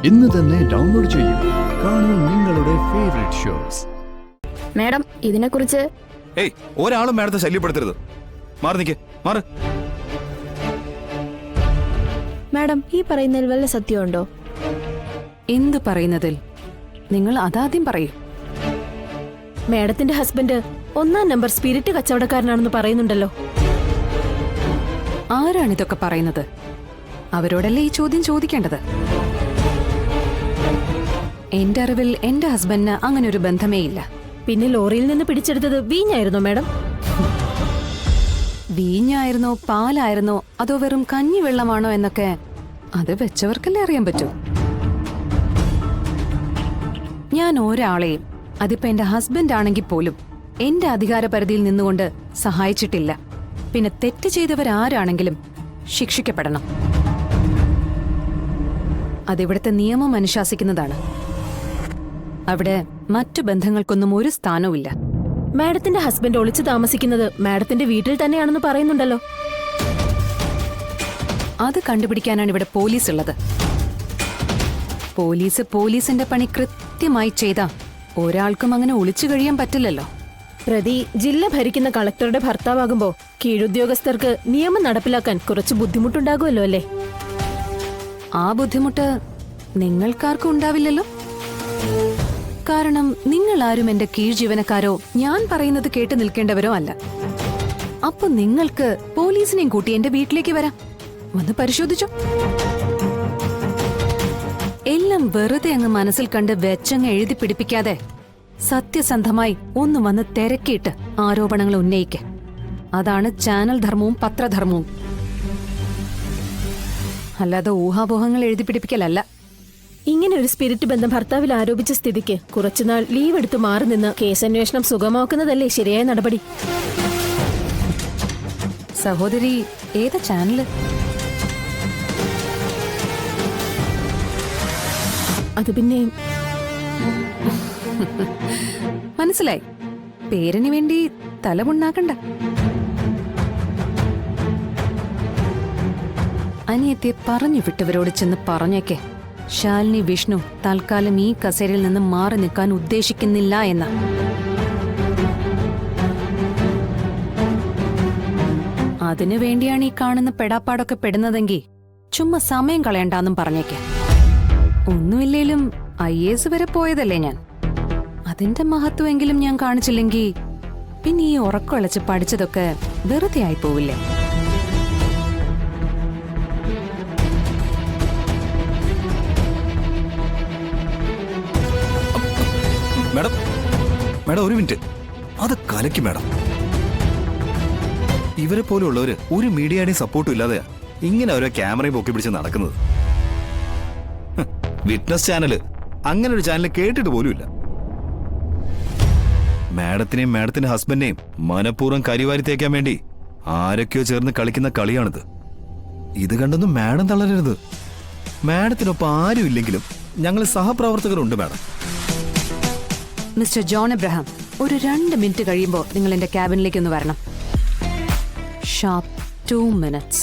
ഇന്ന് തന്നെ ഡൗൺലോഡ് ചെയ്യൂ. കാണൂ നിങ്ങളുടെ ഫേവറേറ്റ് ഷോസ്. മാഡം, ഇതിനെക്കുറിച്ച് ഏയ്, ഒരാളും മാഡത്തെ ശല്യപ്പെടുത്തരുത്. മാറി നിൽക്കേ, മാറ്. മാഡം, ഈ പറയുന്നതിൽ വല്ല സത്യമുണ്ടോ? എന്ത് പറയുന്നതിൽ? നിങ്ങൾ അതാദ്യം പറയൂ. മാഡത്തിന്റെ ഹസ്ബൻഡ് 1-ാം നമ്പർ സ്പിരിറ്റ് കച്ചവടക്കാരനാണെന്ന് പറയുന്നുണ്ടല്ലോ. ആരാണിതൊക്കെ പറയുന്നത്? അവരോടല്ലേ ഈ ചോദ്യം ചോദിക്കേണ്ടത്. എന്റെ അറിവിൽ എന്റെ ഹസ്ബൻഡിന് അങ്ങനെ ഒരു ബന്ധമേ ഇല്ല. പിന്നെ ലോറിയിൽ നിന്ന് പിടിച്ചെടുത്തത് വീഞ്ഞായിരുന്നോ മാഡം? വീഞ്ഞായിരുന്നോ, പാലായിരുന്നോ, അതോ വെറും കഞ്ഞിവെള്ളമാണോ എന്നൊക്കെ അത് വെച്ചവർക്കല്ലേ അറിയാൻ പറ്റൂ. ഞാൻ ഒരാളെയും, അതിപ്പോ എന്റെ ഹസ്ബൻഡ് ആണെങ്കിൽ പോലും, എന്റെ അധികാരപരിധിയിൽ നിന്നുകൊണ്ട് സഹായിച്ചിട്ടില്ല. പിന്നെ തെറ്റ് ചെയ്തവരാരാണെങ്കിലും ശിക്ഷിക്കപ്പെടണം. അതിവിടുത്തെ നിയമം അനുശാസിക്കുന്നതാണ്. അവിടെ മറ്റു ബന്ധങ്ങൾക്കൊന്നും ഒരു സ്ഥാനവുമില്ല. മാഡത്തിന്റെ ഹസ്ബൻഡ് ഒളിച്ചു താമസിക്കുന്നത് മാഡത്തിന്റെ വീട്ടിൽ തന്നെയാണെന്ന് പറയുന്നുണ്ടല്ലോ. അത് കണ്ടുപിടിക്കാനാണ് ഇവിടെ പോലീസ് ഉള്ളത്. പോലീസിന്റെ പണി കൃത്യമായി ചെയ്താ ഒരാൾക്കും അങ്ങനെ ഒളിച്ചു കഴിയാൻ പറ്റില്ലല്ലോ. പ്രതി ജില്ല ഭരിക്കുന്ന കളക്ടറുടെ ഭർത്താവാകുമ്പോ കീഴുദ്യോഗസ്ഥർക്ക് നിയമം നടപ്പിലാക്കാൻ കുറച്ച് ബുദ്ധിമുട്ടുണ്ടാകുമല്ലോ അല്ലേ? ആ ബുദ്ധിമുട്ട് നിങ്ങൾക്കാർക്കും ഉണ്ടാവില്ലല്ലോ. കാരണം നിങ്ങൾ ആരും എന്റെ കീഴ് ജീവനക്കാരോ ഞാൻ പറയുന്നത് കേട്ട് നിൽക്കേണ്ടവരോ അല്ല. അപ്പൊ നിങ്ങൾക്ക് പോലീസിനെയും കൂട്ടി എന്റെ വീട്ടിലേക്ക് വരാം. വന്ന് പരിശോധിച്ചോ. എല്ലാം വെറുതെ അങ്ങ് മനസ്സിൽ കണ്ട് വെച്ചങ്ങ് എഴുതി പിടിപ്പിക്കാതെ സത്യസന്ധമായി ഒന്ന് വന്ന് തിരക്കിയിട്ട് ആരോപണങ്ങൾ ഉന്നയിക്ക. അതാണ് ചാനൽ ധർമ്മവും പത്രധർമ്മവും. അല്ലാതെ ഊഹാപോഹങ്ങൾ എഴുതി പിടിപ്പിക്കലല്ല. ഇങ്ങനെ ഒരു സ്പിരിറ്റ് ബന്ധം ഭർത്താവിൽ ആരോപിച്ച സ്ഥിതിക്ക് കുറച്ചുനാൾ ലീവ് എടുത്ത് മാറി നിന്ന് കേസന്വേഷണം സുഗമാക്കുന്നതല്ലേ ശരിയായ നടപടി? സഹോദരി, ഏതാ ചാനല്? അത് പിന്നെ മനസ്സിലായി. പേരിന് വേണ്ടി തലമുണ്ടാക്കണ്ട. അനിയത്തെ പറഞ്ഞു വിട്ടവരോട് ചെന്ന് പറഞ്ഞേക്കെ, ശാലിനി വിഷ്ണു തൽക്കാലം ഈ കസേരയിൽ നിന്ന് മാറി നിൽക്കാൻ ഉദ്ദേശിക്കുന്നില്ല എന്ന. അതിനു വേണ്ടിയാണ് ഈ കാണുന്ന പെടാപ്പാടൊക്കെ പെടുന്നതെങ്കിൽ ചുമ്മാ സമയം കളയണ്ടെന്നും പറഞ്ഞേക്കെ. ഒന്നുമില്ലേലും IAS വരെ പോയതല്ലേ ഞാൻ. അതിന്റെ മഹത്വമെങ്കിലും ഞാൻ കാണിച്ചില്ലെങ്കിൽ പിന്നെ ഈ ഉറക്കൊളച്ച് പഠിച്ചതൊക്കെ വെറുതെ ആയി പോവില്ലേ? മാഡം, മാഡം ഒരു മിനിറ്റ്. അത് കലക്കി മാഡം. ഇവരെ പോലുള്ളവര് ഒരു മീഡിയയുടെയും സപ്പോർട്ടും ഇല്ലാതെയാ ഇങ്ങനെ ഓരോ ക്യാമറയും പൊക്കി പിടിച്ച് നടക്കുന്നത്. വിറ്റ്നസ് ചാനല്, അങ്ങനെ ഒരു ചാനൽ കേട്ടിട്ട് പോലുമില്ല. മാഡത്തിനെയും മാഡത്തിന്റെ ഹസ്ബൻഡിനെയും മനഃപൂർവ്വം കരിവാരി തേക്കാൻ വേണ്ടി ആരൊക്കെയോ ചേർന്ന് കളിക്കുന്ന കളിയാണിത്. ഇത് കണ്ടൊന്നും മാഡം തളരരുത്. മാഡത്തിനൊപ്പം ആരും ഇല്ലെങ്കിലും ഞങ്ങൾ സഹപ്രവർത്തകരുണ്ട് മാഡം. മിസ്റ്റർ ജോൺ എബ്രഹാം, ഒരു 2 മിനിറ്റ് കഴിയുമ്പോൾ നിങ്ങൾ എന്റെ ക്യാബിനിലേക്ക് ഒന്ന് വരണം. Sharp 2 minutes.